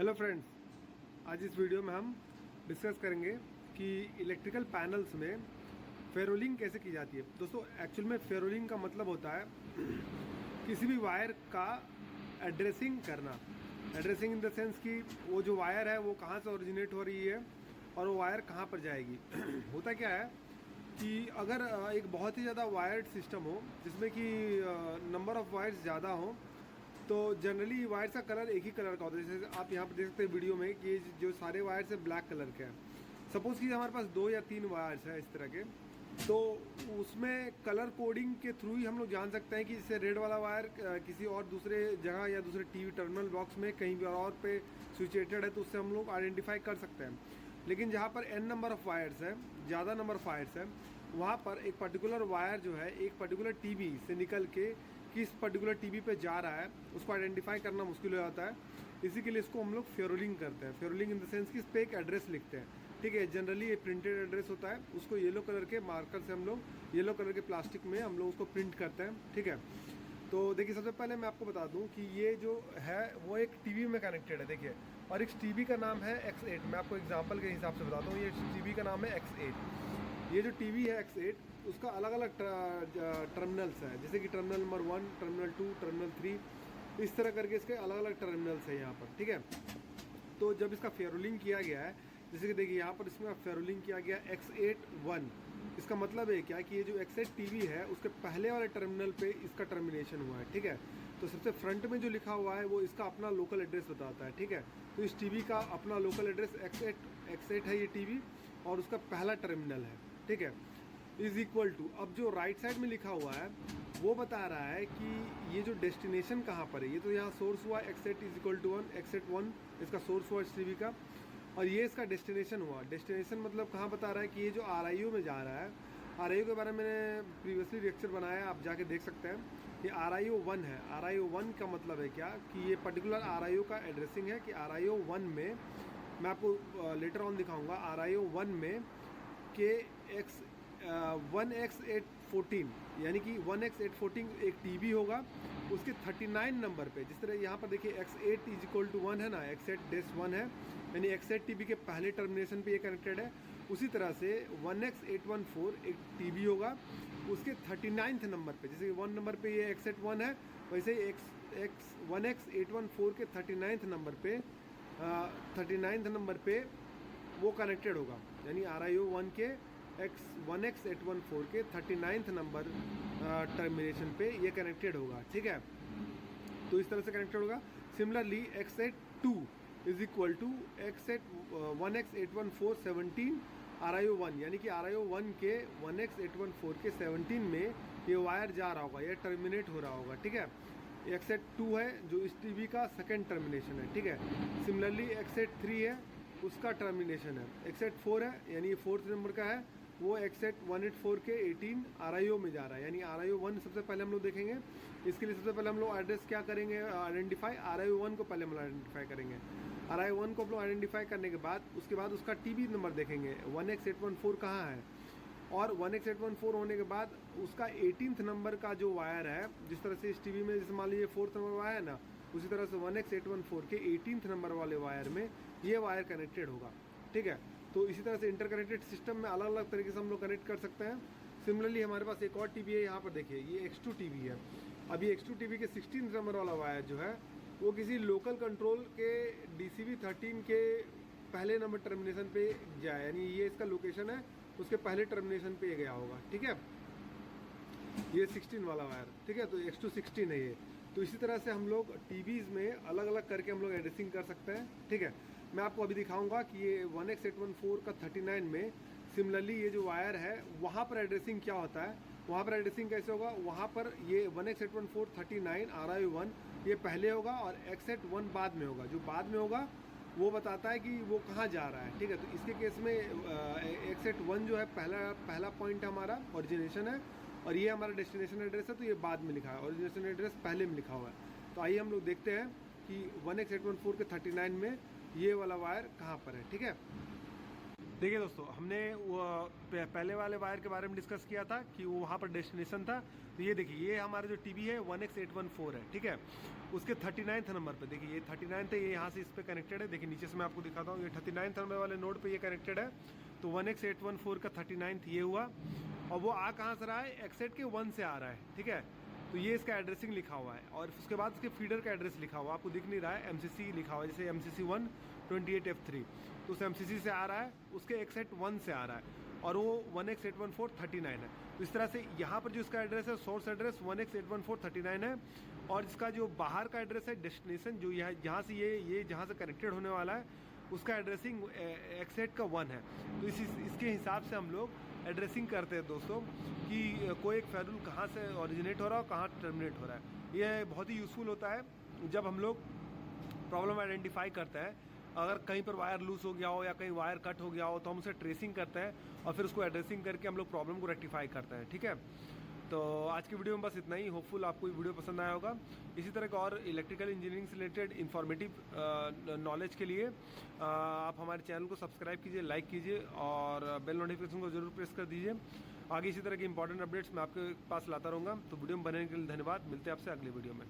Hello friends, आज इस video में हम डिस्कस करेंगे कि इलेक्ट्रिकल पैनल्स में फेरोलिंग कैसे की जाती है। दोस्तों, एक्चुअल में फेरोलिंग का मतलब होता है किसी भी वायर का एड्रेसिंग करना। एड्रेसिंग इन द सेंस कि वो जो वायर है वो कहाँ से ओरिजिनेट हो रही है और वो वायर कहाँ पर जाएगी। होता क्या है कि अगर एक बहुत ही ज़्यादा वायर्ड सिस्टम हो जिसमें कि नंबर ऑफ़ वायर्स ज़्यादा हो, तो जनरली वायर्स का कलर एक ही कलर का होता है। जैसे आप यहाँ पर देख सकते हैं वीडियो में कि जो सारे वायर्स है ब्लैक कलर के हैं। सपोज़ कि हमारे पास 2 या 3 वायर्स हैं इस तरह के, तो उसमें कलर कोडिंग के थ्रू ही हम लोग जान सकते हैं कि जैसे रेड वाला वायर किसी और दूसरे जगह या दूसरे टीवी टर्मिनल बॉक्स में कहीं भी और पे सिचुएटेड है, तो उससे हम लोग आइडेंटिफाई कर सकते हैं। लेकिन जहाँ पर n नंबर ऑफ़ वायर्स है, ज़्यादा नंबर ऑफ़ वायर्स है, वहाँ पर एक पर्टिकुलर वायर जो है एक पर्टिकुलर टीवी से निकल के किस पर्टिकुलर टीवी पे जा रहा है उसको आइडेंटिफाई करना मुश्किल हो जाता है। इसी के लिए इसको हम लोग फेरोलिंग करते हैं। फेरोलिंग इन द सेंस कि इस पर एक एड्रेस लिखते हैं। ठीक है, जनरली ये प्रिंटेड एड्रेस होता है, उसको येलो कलर के मार्कर से हम लोग येलो कलर के प्लास्टिक में हम लोग उसको प्रिंट करते हैं। ठीक है, तो देखिए सबसे पहले मैं आपको बता दूं कि ये जो है वो एक टीवी में कनेक्टेड है। देखिए, और इस टीवी का नाम है X8। मैं आपको एग्जांपल के हिसाब से बताता हूँ। ये टीवी का नाम है X8। ये जो टीवी है X8, उसका अलग अलग टर्मिनल्स है, जैसे कि टर्मिनल नंबर 1, टर्मिनल 2, टर्मिनल 3, इस तरह करके इसके अलग अलग टर्मिनल्स है यहाँ पर। ठीक है, तो जब इसका फेरोलिंग किया गया है, जैसे कि देखिए यहाँ पर इसमें फेरोलिंग किया गया X8-1, इसका मतलब है क्या कि ये जो X8 टीवी है उसके पहले वाले टर्मिनल पे इसका टर्मिनेशन हुआ है। ठीक है, तो सबसे फ्रंट में जो लिखा हुआ है वो इसका अपना लोकल एड्रेस बताता है। ठीक है, तो इस टीवी का अपना लोकल एड्रेस X8 है ये टीवी, और उसका पहला टर्मिनल है। ठीक है, इज इक्वल टू, अब जो राइट साइड में लिखा हुआ है वो बता रहा है कि ये जो डेस्टिनेशन कहाँ पर है। ये तो यहाँ सोर्स हुआ X8 is equal to 1, X8-1 इसका सोर्स हुआ इस टीवी का, और ये इसका डेस्टिनेशन हुआ। डेस्टिनेशन मतलब कहाँ बता रहा है कि ये जो RIO में जा रहा है। RIO के बारे में मैंने प्रीवियसली लेक्चर बनाया, आप जाके देख सकते हैं। ये RIO-1 है। RIO-1 का मतलब है क्या कि ये पर्टिकुलर RIO का एड्रेसिंग है कि RIO-1 में, मैं आपको लेटर ऑन दिखाऊंगा, RIO-1 में के 1X814 यानी कि 1X814 एक टीवी होगा, उसके 39 नंबर पे, जिस तरह यहाँ पर देखिए X8 इज इक्वल टू 1 है ना, X8-1 है, यानी X8 टीवी के पहले टर्मिनेशन पे ये कनेक्टेड है। उसी तरह से 1X814 एक टीवी होगा, उसके 39th नंबर पे, जैसे 1 नंबर पे ये X8-1 है, वैसे ही 1X814 के 39th नंबर पे 39th नंबर पे वो कनेक्टेड होगा, यानी RIO-1 के 1X814 के 39th नंबर टर्मिनेशन पे ये कनेक्टेड होगा। ठीक है, तो इस तरह से कनेक्टेड होगा। Similarly X8-2 is equal to 1X814-17 RIO-1, यानी कि RIO-1 के 1X814 के 17 में ये वायर जा रहा होगा, ये टर्मिनेट हो रहा होगा। ठीक है, X8-2 है जो इस टीवी का सेकेंड टर्मिनेशन है। ठीक है, सिमिलरली X8-3 है, उसका टर्मिनेशन है। X8-4 है, यानी ये 4th नंबर का है, वो X8-184 के 18 RIO में जा रहा है, यानी RIO-1 सबसे पहले हम लोग देखेंगे। इसके लिए सबसे पहले हम लोग एड्रेस क्या करेंगे, आइडेंटिफाई RIO-1 को पहले हम लोग आइडेंटिफाई करेंगे। RIO-1 को हम लोग आइडेंटिफाई करने के बाद उसके बाद उसका टीवी नंबर देखेंगे 1X814 कहाँ है, और 1X814 होने के बाद उसका 18th नंबर का जो वायर है, जिस तरह से इस टीवी में जैसे मान लीजिए 4th नंबर वायर है ना, उसी तरह से 1X814 के 18th नंबर वाले वायर में ये वायर कनेक्टेड होगा। ठीक है, तो इसी तरह से इंटरकनेक्टेड सिस्टम में अलग अलग तरीके से हम लोग कनेक्ट कर सकते हैं। सिमिलरली हमारे पास एक और टीवी है, यहाँ पर देखिए ये X2 टीवी है। अभी X2 टीवी के 16th नंबर वाला वायर जो है वो किसी लोकल कंट्रोल के DCV13 के पहले नंबर टर्मिनेशन पे जाए, यानी ये इसका लोकेशन है, उसके पहले टर्मिनेशन पे ये गया होगा। ठीक है, ये 16 वाला वायर। ठीक है, तो X2 16 है ये। तो इसी तरह से हम लोग टीवीज़ में अलग अलग करके हम लोग एड्रेसिंग कर सकते हैं। ठीक है, मैं आपको अभी दिखाऊंगा कि ये 1X814 का 39 में सिमिलरली ये जो वायर है वहाँ पर एड्रेसिंग क्या होता है, वहाँ पर एड्रेसिंग कैसे होगा। वहाँ पर ये 1X814 39 RIO-1 ये पहले होगा और X8-1 बाद में होगा। जो बाद में होगा वो बताता है कि वो कहाँ जा रहा है। ठीक है, तो इसके केस में X8-1 जो है पहला पॉइंट हमारा ओरिजिनेशन है, और ये हमारा डेस्टिनेशन एड्रेस है, तो ये बाद में लिखा है, ओरिजिनेशन एड्रेस पहले में लिखा हुआ है। तो आइए हम लोग देखते हैं कि 1X814 के 39 में ये वाला वायर कहाँ पर है। ठीक है, देखिए दोस्तों, हमने वो पहले वाले वायर के बारे में डिस्कस किया था कि वो वहाँ पर डेस्टिनेशन था। तो ये देखिए, ये हमारा जो टीवी है 1X814 है, ठीक है। उसके 39th नंबर पे देखिए, ये 39th है, ये यहाँ से इस पे कनेक्टेड है। देखिए नीचे से मैं आपको दिखाता हूँ, ये 39th नंबर वाले नोड पे ये कनेक्टेड है। तो 1X814 का 39th ये हुआ, और वो आ कहाँ से रहा है, एक्सेट के 1 से आ रहा है, ठीक है। तो ये इसका एड्रेसिंग लिखा हुआ है, और उसके बाद इसके फीडर का एड्रेस लिखा हुआ, आपको दिख नहीं रहा है, MCC लिखा हुआ है, जैसे MCC 1 28F3, तो उस MCC से आ रहा है, उसके एक्सेट 1 से आ रहा है, और वो 1X81439 है। तो इस तरह से यहाँ पर जो इसका एड्रेस है, सोर्स एड्रेस 1X81439 है, और इसका जो बाहर का एड्रेस है, डेस्टिनेशन जो यहाँ से ये जहाँ से कनेक्टेड होने वाला है, उसका एड्रेसिंग एक्सेट का 1 है। तो इसके हिसाब से हम लोग एड्रेसिंग करते हैं दोस्तों, कि कोई एक फेरुल कहाँ से ओरिजिनेट हो रहा है और कहाँ टर्मिनेट हो रहा है। ये बहुत ही यूज़फुल होता है जब हम लोग प्रॉब्लम आइडेंटिफाई करते हैं। अगर कहीं पर वायर लूज हो गया हो या कहीं वायर कट हो गया हो, तो हम उसे ट्रेसिंग करते हैं और फिर उसको एड्रेसिंग करके हम लोग प्रॉब्लम को रेक्टिफाई करते हैं, ठीक है। तो आज की वीडियो में बस इतना ही। होपफुल आपको ये वीडियो पसंद आया होगा। इसी तरह का और इलेक्ट्रिकल इंजीनियरिंग से रिलेटेड इन्फॉर्मेटिव नॉलेज के लिए आप हमारे चैनल को सब्सक्राइब कीजिए, लाइक कीजिए, और बेल नोटिफिकेशन को जरूर प्रेस कर दीजिए। आगे इसी तरह के इंपॉर्टेंट अपडेट्स मैं आपके पास लाता रहूँगा। तो वीडियो में बनने के लिए धन्यवाद। मिलते हैं आपसे अगली वीडियो में।